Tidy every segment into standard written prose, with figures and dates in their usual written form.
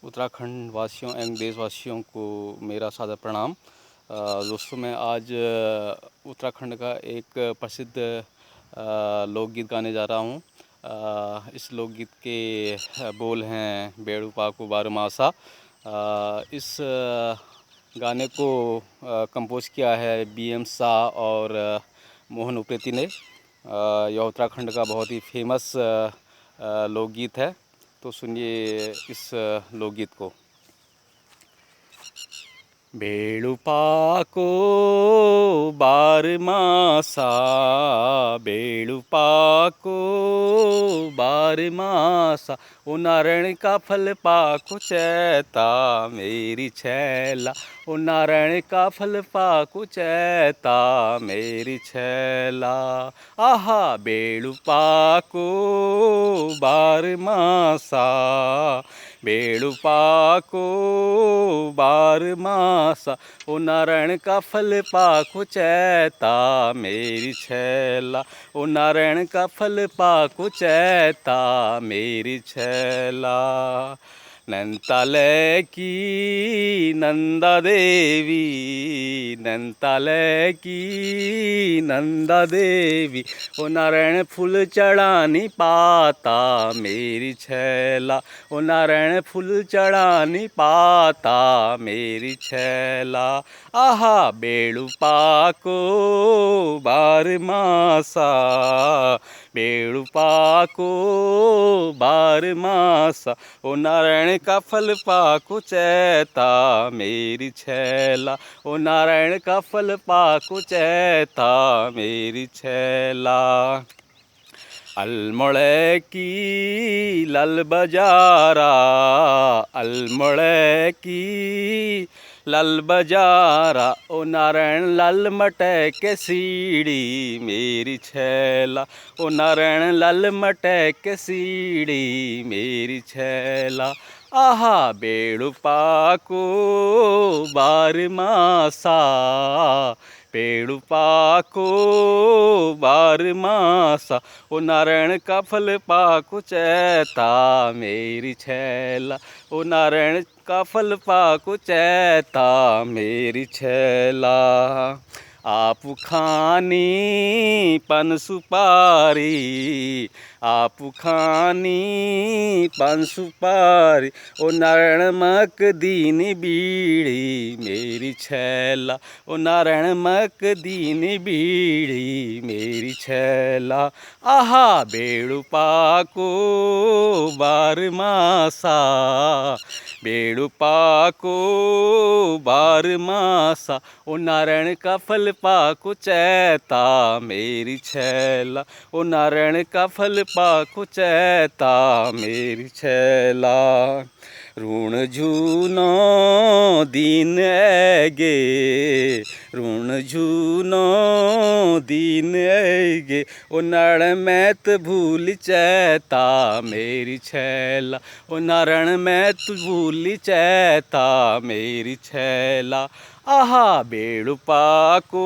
उत्तराखंड वासियों एवं देशवासियों को मेरा सादर प्रणाम। दोस्तों, मैं आज उत्तराखंड का एक प्रसिद्ध लोकगीत गाने जा रहा हूँ। इस लोकगीत के बोल हैं बेड़ू पाकू बारमासा। इस गाने को कंपोज किया है BM शाह और मोहन उप्रेती ने। यह उत्तराखंड का बहुत ही फेमस लोकगीत है। तो सुनिए इस लोकगीत को। बेड़ू पाको बारमासा, बेड़ू पाको बारमासा, ओ नारायण का फल पाको चैता मेरी छैला, ओ नारायण का फल पाको चैता मेरी छैला। आहा बेड़ू पाको बारमासा, बेड़ू पाको बारमासा, ओ नारायण का फल पाको चैता मेरी छैला, ओ नारायण का फल पाको चैता मेरी छैला। नैनताले की नंदा देवी, नैनताले की नंदा देवी, ओ नारायण फूल चढ़ानी पाता मेरी छैला, ओ नारायण फूल चढ़ानी पाता मेरी छैला। आहा बेड़ू पाको बारमासा, बेड़ू पाको बारमासा, ओ नारायण का फल पाको चैता मेरी छैला, ओ नारायण का फल पाको चैता मेरी छैला। अल्मोड़े की लल बजारा, अल्मोड़े की लल बजारा, ओ नारायण लल मटे के सीढ़ी मेरी छैला, ओ नारायण लल मटे के सीढ़ी मेरी छैला। आहा बेड़ू पाको बारमासा, बेड़ू पाको बारमासा, ओ नारायण का फल पाको चैता मेरी छैला, ओ नारायण का फल पाको चैता मेरी छैला। आप खानी पन सुपारी, आप खानी पन सुपारी, ओ नारायण मक दीनी बीड़ी मेरी छैला, ओ नारायण मक दीनी बीड़ी मेरी छैला। आहा बेड़ू पाको बारमासा, बेड़ू पाको बारमासा, ओ नारायण का फल पाको चैता मेरी छैला, ओ नारायण का फल पाको चैता मेरी छैला। ऋण झूनो दीन ऐगे, ऋण झूनो दीन ऐगे, ओ नारायण मैत भूल चैता मेरी छैला, ओ नारायण मैत भूल चैता मेरी छैला। आहा बेड़ू पाको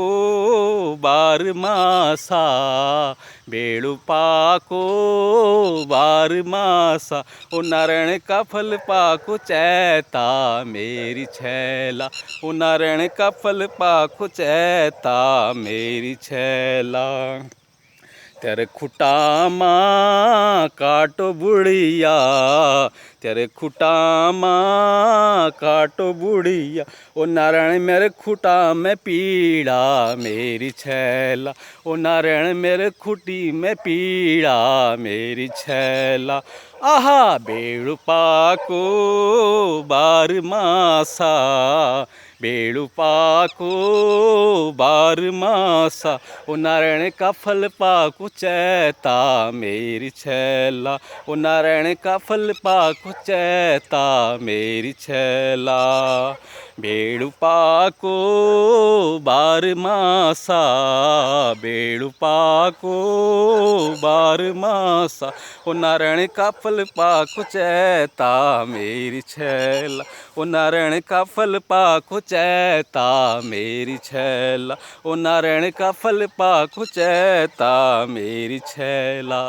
बारमासा, बेड़ू पाको बारमासा, ओ नारायण का फल पाको चैता मेरी छैला, ओ नारायण का फल पाको चैता मेरी छैला। तेरे खुटामा काटो बुढ़िया, तेरे खुटामा काटो बुढ़िया, ओ नारायण मेरे खुटा में पीड़ा मेरी छैला, ओ नारायण मेरे खुटी में पीड़ा मेरी छैला। आहा बेड़ू पाको बारमासा, बेड़ू पाको बारमासा, ओ नारायण का फल पाको चैता मेरी छैला, ओ नारायण का फल पाको चैता मेरी छैला। बेड़ू पाको बारमासा, बेड़ू पाको बारमासा, ओ नारायण का फल पाको चैता मेरी छैला, ओ नारायण का फल पाको चैता मेरी छैला, ओ नारायण का फल पाको चैता मेरी छैला।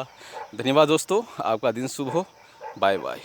धन्यवाद दोस्तों, आपका दिन शुभ हो। Bye bye.